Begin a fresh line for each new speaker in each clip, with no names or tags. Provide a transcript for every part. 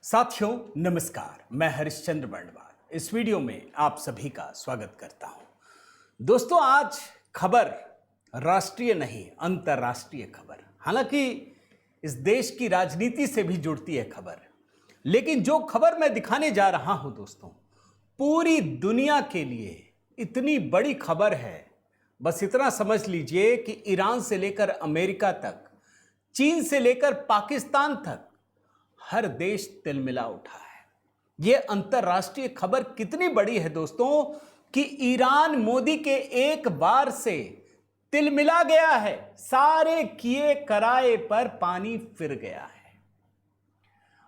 साथियों नमस्कार, मैं हरिश्चंद्र बर्णवाल इस वीडियो में आप सभी का स्वागत करता हूं। दोस्तों, आज खबर राष्ट्रीय नहीं अंतर्राष्ट्रीय खबर, हालांकि इस देश की राजनीति से भी जुड़ती है खबर, लेकिन जो खबर मैं दिखाने जा रहा हूं दोस्तों, पूरी दुनिया के लिए इतनी बड़ी खबर है। बस इतना समझ लीजिए कि ईरान से लेकर अमेरिका तक, चीन से लेकर पाकिस्तान तक हर देश तिलमिला उठा है। यह अंतर्राष्ट्रीय खबर कितनी बड़ी है दोस्तों कि ईरान मोदी के एक बार से तिलमिला गया है, सारे किए कराए पर पानी फिर गया है।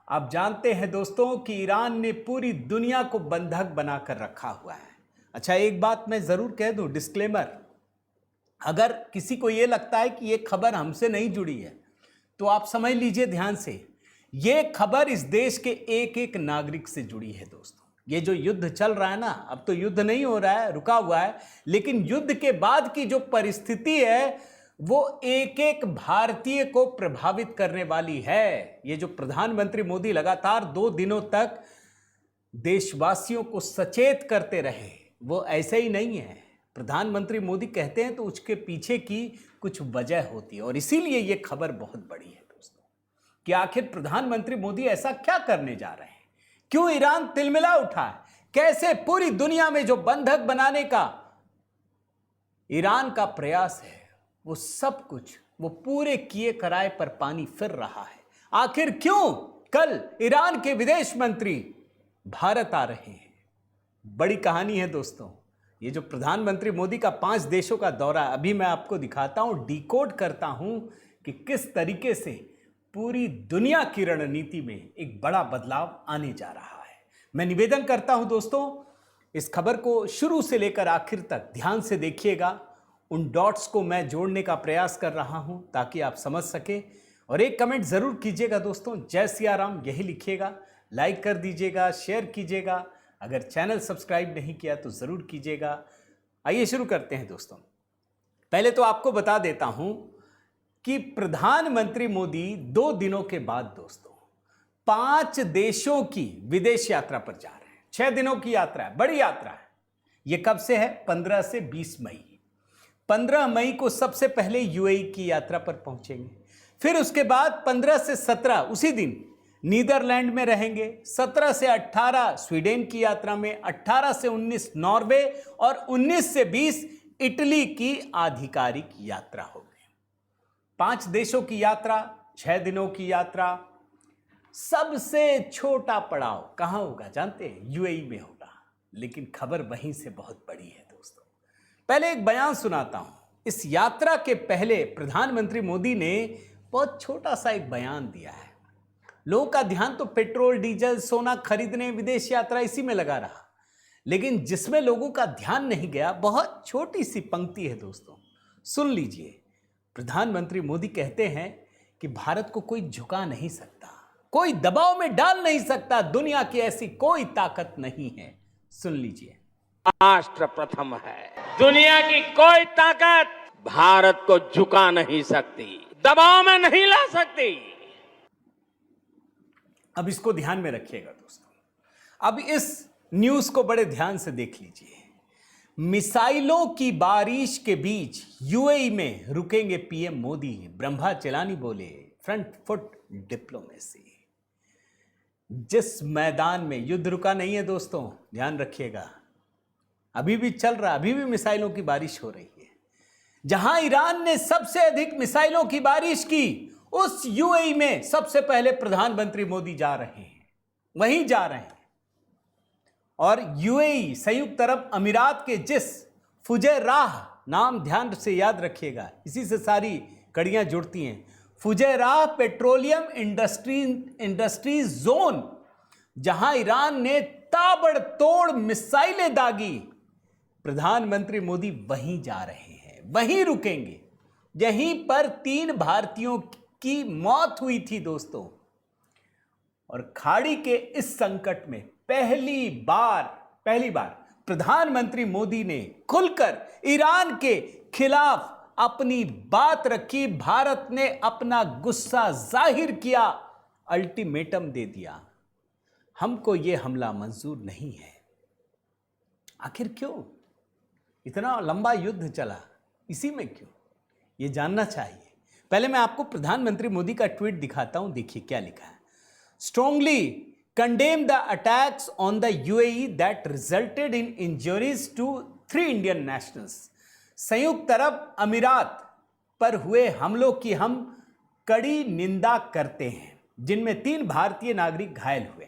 आप जानते हैं दोस्तों कि ईरान ने पूरी दुनिया को बंधक बनाकर रखा हुआ है। अच्छा, एक बात मैं जरूर कह दूं, डिस्क्लेमर, अगर किसी को यह लगता है कि यह खबर हमसे नहीं जुड़ी है तो आप समझ लीजिए ध्यान से, यह खबर इस देश के एक एक नागरिक से जुड़ी है दोस्तों। ये जो युद्ध चल रहा है ना, अब तो युद्ध नहीं हो रहा है, रुका हुआ है, लेकिन युद्ध के बाद की जो परिस्थिति है वो एक एक भारतीय को प्रभावित करने वाली है। ये जो प्रधानमंत्री मोदी लगातार 2 दिनों तक देशवासियों को सचेत करते रहे, वो ऐसे ही नहीं है। प्रधानमंत्री मोदी कहते हैं तो उसके पीछे की कुछ वजह होती है, और इसीलिए ये खबर बहुत बड़ी है दोस्तों कि आखिर प्रधानमंत्री मोदी ऐसा क्या करने जा रहे हैं, क्यों ईरान तिलमिला उठा है, कैसे पूरी दुनिया में जो बंधक बनाने का ईरान का प्रयास है वो सब कुछ, वो पूरे किए कराए पर पानी फिर रहा है। आखिर क्यों कल ईरान के विदेश मंत्री भारत आ रहे हैं। बड़ी कहानी है दोस्तों। ये जो प्रधानमंत्री मोदी का 5 देशों का दौरा, अभी मैं आपको दिखाता हूं, डिकोड करता हूं कि किस तरीके से पूरी दुनिया की रणनीति में एक बड़ा बदलाव आने जा रहा है। मैं निवेदन करता हूं दोस्तों, इस खबर को शुरू से लेकर आखिर तक ध्यान से देखिएगा। उन डॉट्स को मैं जोड़ने का प्रयास कर रहा हूं ताकि आप समझ सके, और एक कमेंट जरूर कीजिएगा दोस्तों, जय सिया राम यही लिखिएगा, लाइक कर दीजिएगा, शेयर कीजिएगा, अगर चैनल सब्सक्राइब नहीं किया तो जरूर कीजिएगा। आइए शुरू करते हैं दोस्तों। पहले तो आपको बता देता हूं कि प्रधानमंत्री मोदी 2 दिनों के बाद दोस्तों 5 देशों की विदेश यात्रा पर जा रहे हैं। 6 दिनों की यात्रा है, बड़ी यात्रा है। यह कब से है? 15 से 20 मई। 15 मई को सबसे पहले यूएई की यात्रा पर पहुंचेंगे, फिर उसके बाद 15 से 17 उसी दिन नीदरलैंड में रहेंगे, 17 से 18 स्वीडन की यात्रा में, 18 से 19 नॉर्वे और 19 से 20 इटली की आधिकारिक यात्रा होगी। 5 देशों की यात्रा, 6 दिनों की यात्रा। सबसे छोटा पड़ाव कहां होगा जानते हैं? यूएई में होगा, लेकिन खबर वहीं से बहुत बड़ी है दोस्तों। पहले एक बयान सुनाता हूं। इस यात्रा के पहले प्रधानमंत्री मोदी ने बहुत छोटा सा एक बयान दिया है। लोगों का ध्यान तो पेट्रोल, डीजल, सोना खरीदने, विदेश यात्रा इसी में लगा रहा, लेकिन जिसमें लोगों का ध्यान नहीं गया, बहुत छोटी सी पंक्ति है दोस्तों, सुन लीजिए। प्रधानमंत्री मोदी कहते हैं कि भारत को कोई झुका नहीं सकता, कोई दबाव में डाल नहीं सकता, दुनिया की ऐसी कोई ताकत नहीं है। सुन लीजिए।
राष्ट्र प्रथम है, दुनिया की कोई ताकत भारत को झुका नहीं सकती, दबाव में नहीं ला सकती।
अब इसको ध्यान में रखिएगा दोस्तों। अब इस न्यूज को बड़े ध्यान से देख लीजिए। मिसाइलों की बारिश के बीच यूएई में रुकेंगे पीएम मोदी, ब्रह्मचेलानी बोले, फ्रंट फुट डिप्लोमेसी। जिस मैदान में युद्ध रुका नहीं है दोस्तों, ध्यान रखिएगा, अभी भी चल रहा, अभी भी मिसाइलों की बारिश हो रही है। जहां ईरान ने सबसे अधिक मिसाइलों की बारिश की, उस यूएई में सबसे पहले प्रधानमंत्री मोदी जा रहे हैं, वहीं जा रहे हैं। और यूएई, संयुक्त अरब अमीरात के जिस फुजैराह, नाम ध्यान से याद रखिएगा, इसी से सारी कड़ियां जुड़ती हैं, फुजैराह पेट्रोलियम इंडस्ट्रीज जोन, जहां ईरान ने ताबड़तोड़ मिसाइलें दागी, प्रधानमंत्री मोदी वहीं जा रहे हैं, वहीं रुकेंगे। यहीं पर 3 भारतीयों की मौत हुई थी दोस्तों। और खाड़ी के इस संकट में पहली बार प्रधानमंत्री मोदी ने खुलकर ईरान के खिलाफ अपनी बात रखी। भारत ने अपना गुस्सा जाहिर किया, अल्टीमेटम दे दिया। हमको ये हमला मंजूर नहीं है। आखिर क्यों इतना लंबा युद्ध चला, इसी में क्यों, ये जानना चाहिए। पहले मैं आपको प्रधानमंत्री मोदी का ट्वीट दिखाता हूं, देखिए क्या लिखा है। Strongly condemn the attacks on the UAE that resulted in injuries to 3 Indian nationals. संयुक्त अरब अमीरात पर हुए हमलों की हम कड़ी निंदा करते हैं, जिनमें 3 भारतीय नागरिक घायल हुए।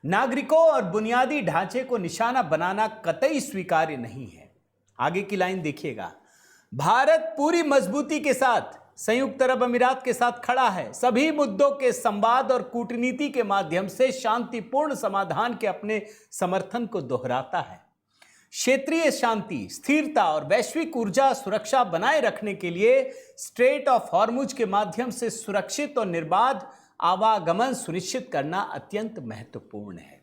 नागरिकों और बुनियादी ढांचे को निशाना बनाना कतई स्वीकार्य नहीं है। आगे की लाइन देखिएगा। भारत पूरी मजबूती के साथ संयुक्त अरब अमीरात के साथ खड़ा है, सभी मुद्दों के संवाद और कूटनीति के माध्यम से शांतिपूर्ण समाधान के अपने समर्थन को दोहराता है। क्षेत्रीय शांति, स्थिरता और वैश्विक ऊर्जा सुरक्षा बनाए रखने के लिए स्ट्रेट ऑफ हॉर्मुज के माध्यम से सुरक्षित और निर्बाध आवागमन सुनिश्चित करना अत्यंत महत्वपूर्ण है।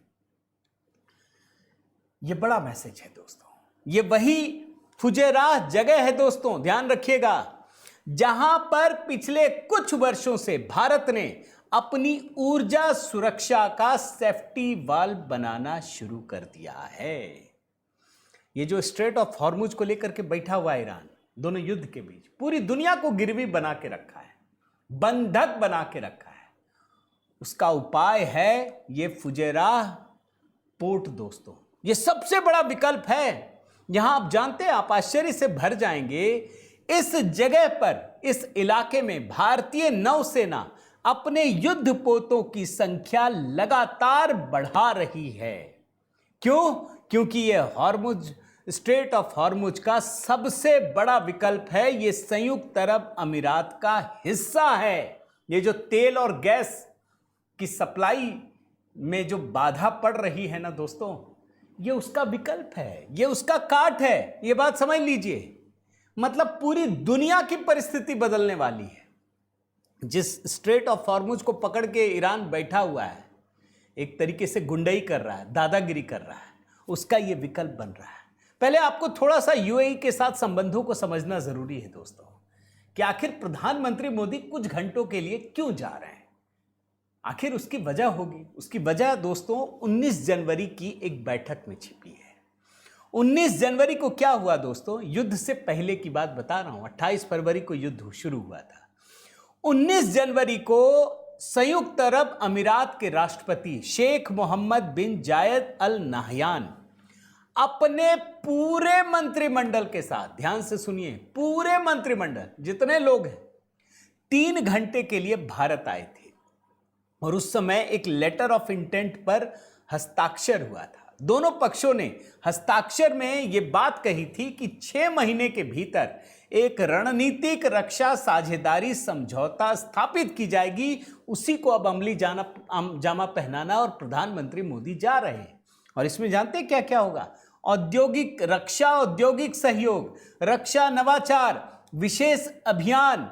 यह बड़ा मैसेज है दोस्तों। यह वही फुजेराह जगह है दोस्तों, ध्यान रखिएगा, जहां पर पिछले कुछ वर्षों से भारत ने अपनी ऊर्जा सुरक्षा का सेफ्टी वाल्व बनाना शुरू कर दिया है। ये जो स्ट्रेट ऑफ हॉर्मुज को लेकर के बैठा हुआ ईरान, दोनों युद्ध के बीच पूरी दुनिया को गिरवी बना के रखा है, बंधक बना के रखा है। उसका उपाय है ये फुजेराह पोर्ट दोस्तों। ये सबसे बड़ा विकल्प है। यहां आप जानते हैं, आप आश्चर्य से भर जाएंगे, इस जगह पर, इस इलाके में भारतीय नौसेना अपने युद्धपोतों की संख्या लगातार बढ़ा रही है। क्यों? क्योंकि यह हॉर्मुज, स्ट्रेट ऑफ हॉर्मुज का सबसे बड़ा विकल्प है। यह संयुक्त अरब अमीरात का हिस्सा है। ये जो तेल और गैस की सप्लाई में जो बाधा पड़ रही है ना दोस्तों, ये उसका विकल्प है, ये उसका काट है। ये बात समझ लीजिए। मतलब पूरी दुनिया की परिस्थिति बदलने वाली है। जिस स्ट्रेट ऑफ हॉर्मुज को पकड़ के ईरान बैठा हुआ है, एक तरीके से गुंडई कर रहा है, दादागिरी कर रहा है, उसका ये विकल्प बन रहा है। पहले आपको थोड़ा सा यूएई के साथ संबंधों को समझना जरूरी है दोस्तों, कि आखिर प्रधानमंत्री मोदी कुछ घंटों के लिए क्यों जा रहे हैं। आखिर उसकी वजह होगी। उसकी वजह दोस्तों 19 जनवरी की एक बैठक में छिपी है। 19 जनवरी को क्या हुआ दोस्तों, युद्ध से पहले की बात बता रहा हूं। 28 फरवरी को युद्ध शुरू हुआ था। 19 जनवरी को संयुक्त अरब अमीरात के राष्ट्रपति शेख मोहम्मद बिन जायद अल नाहयान अपने पूरे मंत्रिमंडल के साथ, ध्यान से सुनिए, पूरे मंत्रिमंडल जितने लोग हैं, 3 घंटे के लिए भारत आए थे। और उस समय एक लेटर ऑफ इंटेंट पर हस्ताक्षर हुआ था। दोनों पक्षों ने हस्ताक्षर में यह बात कही थी कि 6 महीने के भीतर एक रणनीतिक रक्षा साझेदारी समझौता स्थापित की जाएगी। उसी को अब अमली जामा पहनाना, और प्रधानमंत्री मोदी जा रहे हैं। और इसमें जानते हैं क्या क्या होगा? औद्योगिक रक्षा, औद्योगिक सहयोग, रक्षा नवाचार, विशेष अभियान,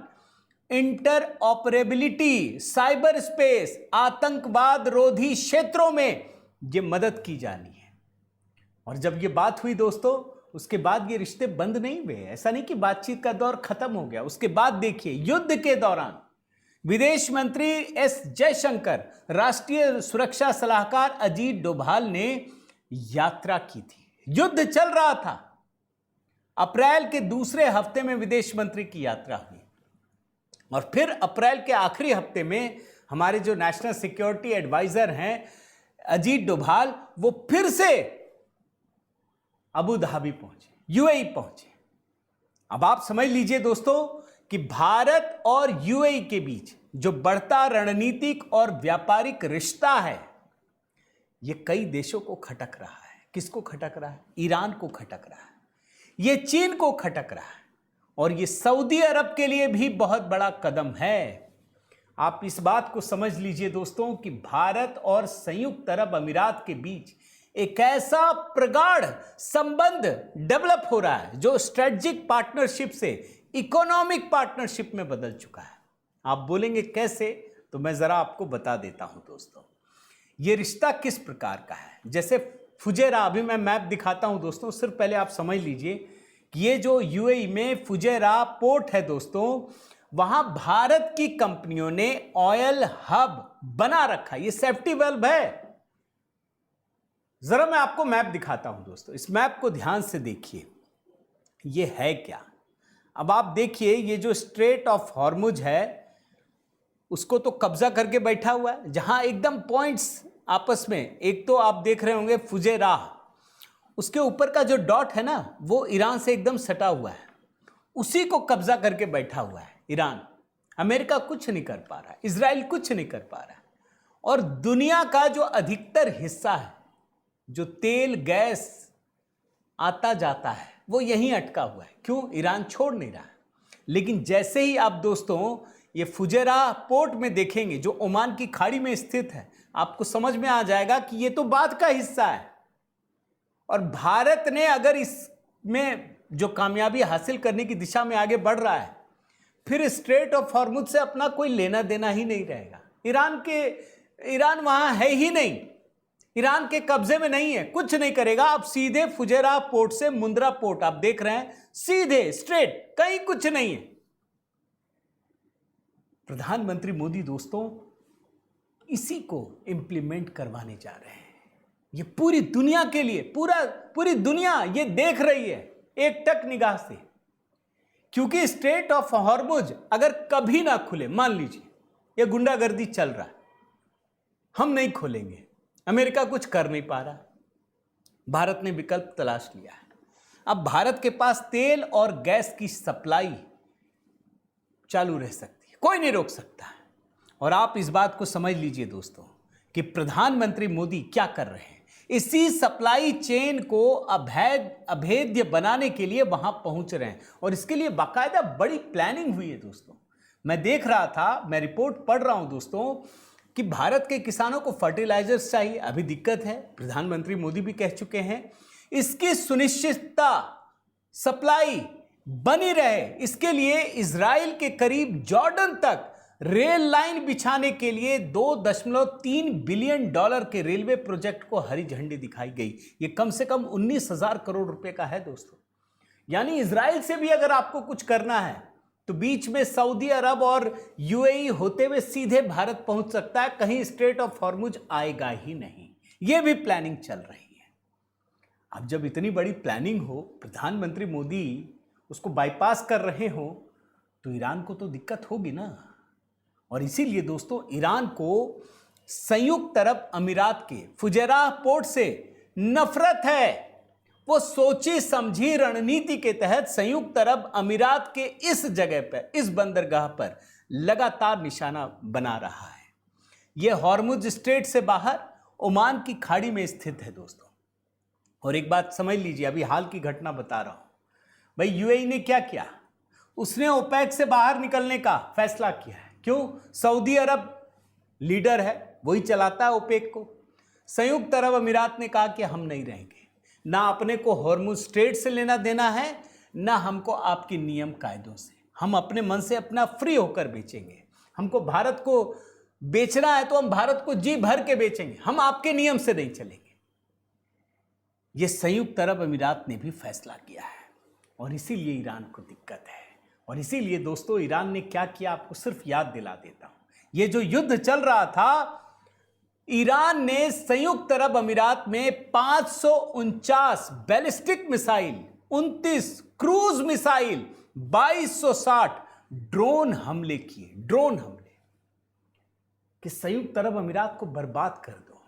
इंटर ऑपरेबिलिटी, साइबर स्पेस, आतंकवाद रोधी क्षेत्रों में ये मदद की जानी है। और जब ये बात हुई दोस्तों, उसके बाद ये रिश्ते बंद नहीं हुए। ऐसा नहीं कि बातचीत का दौर खत्म हो गया। उसके बाद देखिए, युद्ध के दौरान विदेश मंत्री एस जयशंकर, राष्ट्रीय सुरक्षा सलाहकार अजीत डोभाल ने यात्रा की थी। युद्ध चल रहा था। अप्रैल के दूसरे हफ्ते में विदेश मंत्री की यात्रा हुई, और फिर अप्रैल के आखिरी हफ्ते में हमारे जो नेशनल सिक्योरिटी एडवाइजर हैं अजीत डोभाल, वो फिर से अबू धाबी पहुंचे, यूएई पहुंचे। अब आप समझ लीजिए दोस्तों कि भारत और यूएई के बीच जो बढ़ता रणनीतिक और व्यापारिक रिश्ता है, ये कई देशों को खटक रहा है। किसको खटक रहा है? ईरान को खटक रहा है, ये चीन को खटक रहा है, और ये सऊदी अरब के लिए भी बहुत बड़ा कदम है। आप इस बात को समझ लीजिए दोस्तों कि भारत और संयुक्त अरब अमीरात के बीच एक ऐसा प्रगाढ़ संबंध डेवलप हो रहा है जो स्ट्रेटेजिक पार्टनरशिप से इकोनॉमिक पार्टनरशिप में बदल चुका है। आप बोलेंगे कैसे, तो मैं जरा आपको बता देता हूं दोस्तों। ये रिश्ता किस प्रकार का है। जैसे फुजेरा, अभी मैं मैप दिखाता हूं दोस्तों, सिर्फ पहले आप समझ लीजिए कि ये जो यूएई में फुजेरा पोर्ट है दोस्तों, वहां भारत की कंपनियों ने ऑयल हब बना रखा है। ये सेफ्टी वाल्व है। जरा मैं आपको मैप दिखाता हूं दोस्तों, इस मैप को ध्यान से देखिए, ये है क्या। अब आप देखिए, ये जो स्ट्रेट ऑफ हॉर्मुज है उसको तो कब्जा करके बैठा हुआ है, जहां एकदम पॉइंट्स आपस में, एक तो आप देख रहे होंगे फुजेराह, उसके ऊपर का जो डॉट है ना वो ईरान से एकदम सटा हुआ है, उसी को कब्जा करके बैठा हुआ है ईरान। अमेरिका कुछ नहीं कर पा रहा है, इजराइल कुछ नहीं कर पा रहा है, और दुनिया का जो अधिकतर हिस्सा है, जो तेल गैस आता जाता है, वो यहीं अटका हुआ है। क्यों? ईरान छोड़ नहीं रहा है। लेकिन जैसे ही आप दोस्तों ये फुजेरा पोर्ट में देखेंगे, जो ओमान की खाड़ी में स्थित है, आपको समझ में आ जाएगा कि ये तो बाद का हिस्सा है। और भारत ने अगर इसमें जो कामयाबी हासिल करने की दिशा में आगे बढ़ रहा है, फिर स्ट्रेट ऑफ हॉर्मुज से अपना कोई लेना देना ही नहीं रहेगा। ईरान वहां है ही नहीं, ईरान के कब्जे में नहीं है, कुछ नहीं करेगा। आप सीधे फुजेरा पोर्ट से मुंद्रा पोर्ट आप देख रहे हैं, सीधे स्ट्रेट, कहीं कुछ नहीं है। प्रधानमंत्री मोदी दोस्तों इसी को इंप्लीमेंट करवाने जा रहे हैं। ये पूरी दुनिया के लिए, पूरी दुनिया ये देख रही है एक टक निगाह से, क्योंकि स्ट्रेट ऑफ हॉर्मुज अगर कभी ना खुले, मान लीजिए ये गुंडागर्दी चल रहा है, हम नहीं खोलेंगे, अमेरिका कुछ कर नहीं पा रहा, भारत ने विकल्प तलाश लिया है। अब भारत के पास तेल और गैस की सप्लाई चालू रह सकती है, कोई नहीं रोक सकता है। और आप इस बात को समझ लीजिए दोस्तों कि प्रधानमंत्री मोदी क्या कर रहे हैं, इसी सप्लाई चेन को अभेद्य बनाने के लिए वहां पहुंच रहे हैं, और इसके लिए बाकायदा बड़ी प्लानिंग हुई है दोस्तों। मैं देख रहा था, मैं रिपोर्ट पढ़ रहा हूं दोस्तों कि भारत के किसानों को फर्टिलाइजर्स चाहिए, अभी दिक्कत है, प्रधानमंत्री मोदी भी कह चुके हैं। इसकी सुनिश्चितता, सप्लाई बनी रहे, इसके लिए इजराइल के करीब जॉर्डन तक रेल लाइन बिछाने के लिए $2.3 बिलियन के रेलवे प्रोजेक्ट को हरी झंडी दिखाई गई। ये कम से कम 19,000 करोड़ रुपए का है दोस्तों। यानी इजराइल से भी अगर आपको कुछ करना है तो बीच में सऊदी अरब और यूएई होते हुए सीधे भारत पहुंच सकता है, कहीं स्ट्रेट ऑफ हॉर्मुज आएगा ही नहीं। यह भी प्लानिंग चल रही है। अब जब इतनी बड़ी प्लानिंग हो, प्रधानमंत्री मोदी उसको बाईपास कर रहे हो, तो ईरान को तो दिक्कत होगी ना। और इसीलिए दोस्तों ईरान को संयुक्त अरब अमीरात के फुजेरा पोर्ट से नफरत है। वो सोची समझी रणनीति के तहत संयुक्त अरब अमीरात के इस जगह पर, इस बंदरगाह पर लगातार निशाना बना रहा है। यह हॉर्मुज स्ट्रेट से बाहर ओमान की खाड़ी में स्थित है दोस्तों। और एक बात समझ लीजिए, अभी हाल की घटना बता रहा हूं भाई। यूएई ने क्या किया, उसने ओपेक से बाहर निकलने का फैसला किया है। क्यों? सऊदी अरब लीडर है, वही चलाता है ओपेक को। संयुक्त अरब अमीरात ने कहा कि हम नहीं रहेंगे, ना अपने को हॉर्मुज स्ट्रेट से लेना देना है, ना हमको आपके नियम कायदों से। हम अपने मन से अपना फ्री होकर बेचेंगे। हमको भारत को बेचना है तो हम भारत को जी भर के बेचेंगे, हम आपके नियम से नहीं चलेंगे। यह संयुक्त अरब अमीरात ने भी फैसला किया है, और इसीलिए ईरान को दिक्कत है। और इसीलिए दोस्तों ईरान ने क्या किया, आपको सिर्फ याद दिला देता हूं। यह जो युद्ध चल रहा था, ईरान ने संयुक्त अरब अमीरात में 549 ballistic missile, 29 cruise missile, 2260 drone हमले किए। ड्रोन हमले कि संयुक्त अरब अमीरात को बर्बाद कर दो।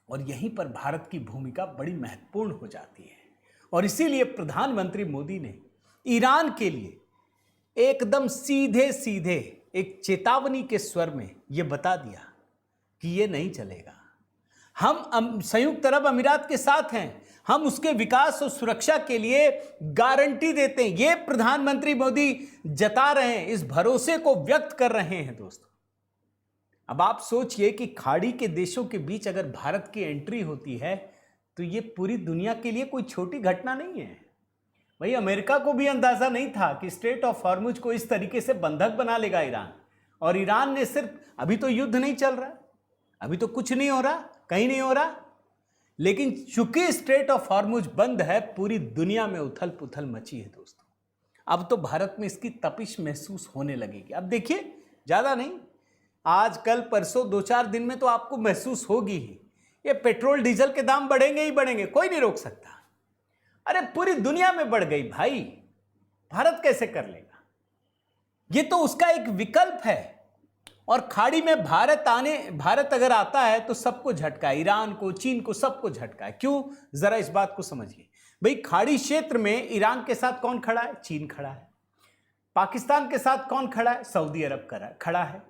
और यहीं पर भारत की भूमिका बड़ी महत्वपूर्ण हो जाती है। और इसीलिए प्रधानमंत्री मोदी ने ईरान के लिए एकदम सीधे सीधे एक चेतावनी के स्वर में यह बता दिया कि यह नहीं चलेगा। हम संयुक्त अरब अमीरात के साथ हैं, हम उसके विकास और सुरक्षा के लिए गारंटी देते हैं। यह प्रधानमंत्री मोदी जता रहे हैं, इस भरोसे को व्यक्त कर रहे हैं दोस्तों। अब आप सोचिए कि खाड़ी के देशों के बीच अगर भारत की एंट्री होती है तो यह पूरी दुनिया के लिए कोई छोटी घटना नहीं है। भाई अमेरिका को भी अंदाजा नहीं था कि स्ट्रेट ऑफ हॉर्मुज को इस तरीके से बंधक बना लेगा ईरान। और ईरान ने सिर्फ, अभी तो युद्ध नहीं चल रहा, अभी तो कुछ नहीं हो रहा, कहीं नहीं हो रहा, लेकिन चूंकि स्ट्रेट ऑफ हॉर्मुज बंद है, पूरी दुनिया में उथल पुथल मची है दोस्तों। अब तो भारत में इसकी तपिश महसूस होने लगेगी। अब देखिए, ज्यादा नहीं, आज कल परसों 2-4 दिन में तो आपको महसूस होगी ही ये पेट्रोल डीजल के दाम बढ़ेंगे ही बढ़ेंगे, कोई नहीं रोक सकता। अरे पूरी दुनिया में बढ़ गई भाई, भारत कैसे कर लेगा? ये तो उसका एक विकल्प है। और खाड़ी में भारत अगर आता है तो सबको झटका है, ईरान को, चीन को, सबको झटका है। क्यों? जरा इस बात को समझिए भाई। खाड़ी क्षेत्र में ईरान के साथ कौन खड़ा है? चीन खड़ा है। पाकिस्तान के साथ कौन खड़ा है? सऊदी अरब खड़ा है।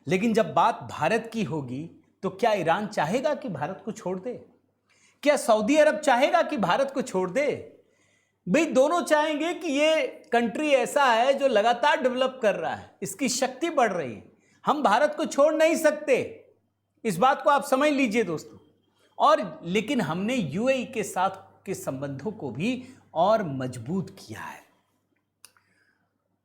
लेकिन जब बात भारत की होगी तो क्या ईरान चाहेगा कि भारत को छोड़ दे? क्या सऊदी अरब चाहेगा कि भारत को छोड़ दे? भाई दोनों चाहेंगे कि ये कंट्री ऐसा है जो लगातार डेवलप कर रहा है, इसकी शक्ति बढ़ रही है, हम भारत को छोड़ नहीं सकते। इस बात को आप समझ लीजिए दोस्तों। और लेकिन हमने यूएई के साथ के संबंधों को भी और मजबूत किया है।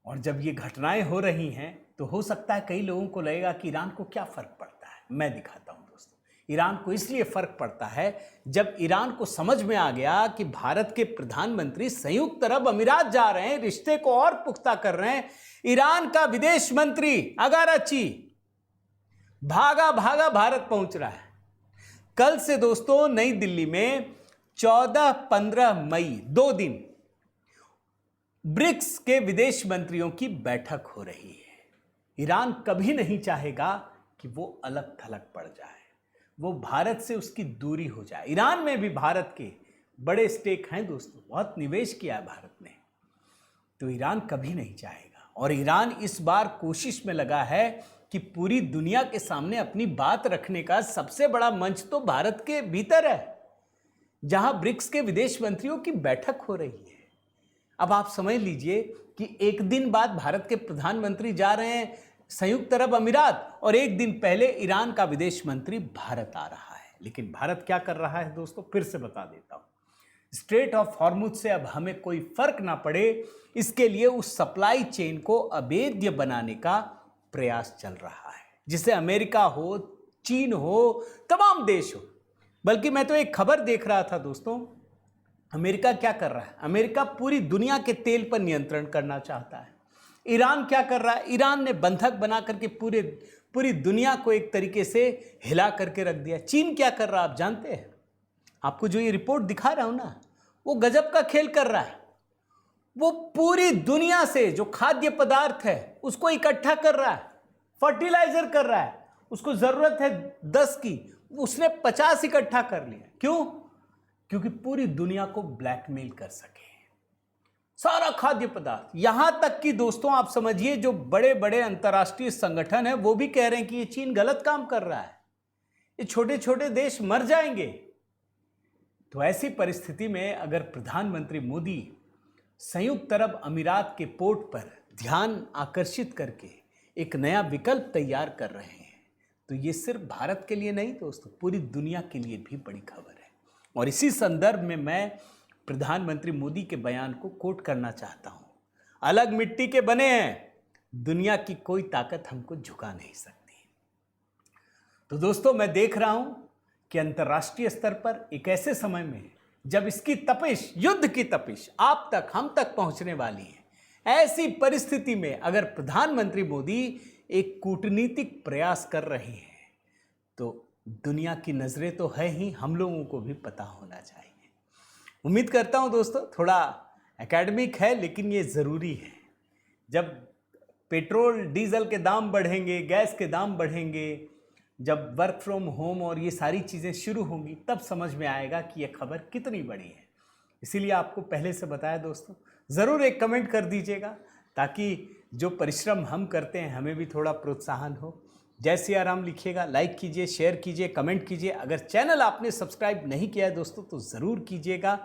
और जब ये घटनाएं हो रही हैं तो हो सकता है कई लोगों को लगेगा कि ईरान को क्या फर्क पड़ता है। मैं दिखाता हूं दोस्तों। ईरान को इसलिए फर्क पड़ता है जब ईरान को समझ में आ गया कि भारत के प्रधानमंत्री संयुक्त अरब अमीरात जा रहे हैं, रिश्ते को और पुख्ता कर रहे हैं। ईरान का विदेश मंत्री अगाराची भागा भागा भारत पहुंच रहा है। कल से दोस्तों नई दिल्ली में 14-15 मई 2 दिन ब्रिक्स के विदेश मंत्रियों की बैठक हो रही है। ईरान कभी नहीं चाहेगा कि वो अलग थलग पड़ जाए, वो भारत से उसकी दूरी हो जाए। ईरान में भी भारत के बड़े स्टेक हैं दोस्तों, बहुत निवेश किया है भारत ने, तो ईरान कभी नहीं चाहेगा। और ईरान इस बार कोशिश में लगा है कि पूरी दुनिया के सामने अपनी बात रखने का सबसे बड़ा मंच तो भारत के भीतर है, जहां ब्रिक्स के विदेश मंत्रियों की बैठक हो रही है। अब आप समझ लीजिए कि एक दिन बाद भारत के प्रधानमंत्री जा रहे हैं संयुक्त अरब अमीरात और एक दिन पहले ईरान का विदेश मंत्री भारत आ रहा है। लेकिन भारत क्या कर रहा है दोस्तों, फिर से बता देता हूं। स्ट्रेट ऑफ हॉर्मुज से अब हमें कोई फर्क ना पड़े, इसके लिए उस सप्लाई चेन को अवैध बनाने का प्रयास चल रहा है, जिसे अमेरिका हो, चीन हो, तमाम देश हो। बल्कि मैं तो एक खबर देख रहा था दोस्तों, अमेरिका क्या कर रहा है? अमेरिका पूरी दुनिया के तेल पर नियंत्रण करना चाहता है। ईरान क्या कर रहा है? ईरान ने बंधक बना करके पूरी दुनिया को एक तरीके से हिला करके रख दिया। चीन क्या कर रहा है आप जानते हैं? आपको जो ये रिपोर्ट दिखा रहा हूं ना, वो गजब का खेल कर रहा है। वो पूरी दुनिया से जो खाद्य पदार्थ है उसको इकट्ठा कर रहा है, फर्टिलाइजर कर रहा है। उसको जरूरत है 10 की, उसने 50 इकट्ठा कर लिया। क्यों? क्योंकि पूरी दुनिया को ब्लैकमेल कर सके सारा खाद्य पदार्थ। यहां तक कि दोस्तों आप समझिए, जो बड़े बड़े अंतर्राष्ट्रीय संगठन है वो भी कह रहे हैं कि ये चीन गलत काम कर रहा है, ये छोटे छोटे देश मर जाएंगे। तो ऐसी परिस्थिति में अगर प्रधानमंत्री मोदी संयुक्त अरब अमीरात के पोर्ट पर ध्यान आकर्षित करके एक नया विकल्प तैयार कर रहे हैं, तो ये सिर्फ भारत के लिए नहीं दोस्तों, पूरी दुनिया के लिए भी बड़ी खबर है। और इसी संदर्भ में मैं प्रधानमंत्री मोदी के बयान को कोट करना चाहता हूं। अलग मिट्टी के बने हैं, दुनिया की कोई ताकत हमको झुका नहीं सकती। तो दोस्तों मैं देख रहा हूं कि अंतर्राष्ट्रीय स्तर पर एक ऐसे समय में जब इसकी तपिश, युद्ध की तपिश आप तक, हम तक पहुंचने वाली है, ऐसी परिस्थिति में अगर प्रधानमंत्री मोदी एक कूटनीतिक प्रयास कर रहे हैं तो दुनिया की नजरें तो है ही, हम लोगों को भी पता होना चाहिए। उम्मीद करता हूं दोस्तों थोड़ा एकेडमिक है लेकिन ये ज़रूरी है। जब पेट्रोल डीजल के दाम बढ़ेंगे, गैस के दाम बढ़ेंगे, जब वर्क फ्रॉम होम और ये सारी चीज़ें शुरू होंगी, तब समझ में आएगा कि ये खबर कितनी बड़ी है। इसीलिए आपको पहले से बताया दोस्तों। ज़रूर एक कमेंट कर दीजिएगा ताकि जो परिश्रम हम करते हैं हमें भी थोड़ा प्रोत्साहन हो। जय सिया राम लिखिएगा, लाइक कीजिए, शेयर कीजिए, कमेंट कीजिए। अगर चैनल आपने सब्सक्राइब नहीं किया है दोस्तों तो ज़रूर कीजिएगा।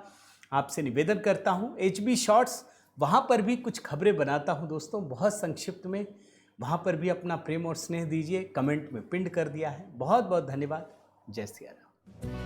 आपसे निवेदन करता हूँ HB शॉर्ट्स, वहाँ पर भी कुछ खबरें बनाता हूँ दोस्तों, बहुत संक्षिप्त में। वहाँ पर भी अपना प्रेम और स्नेह दीजिए, कमेंट में पिन कर दिया है। बहुत बहुत धन्यवाद। जय सिया राम।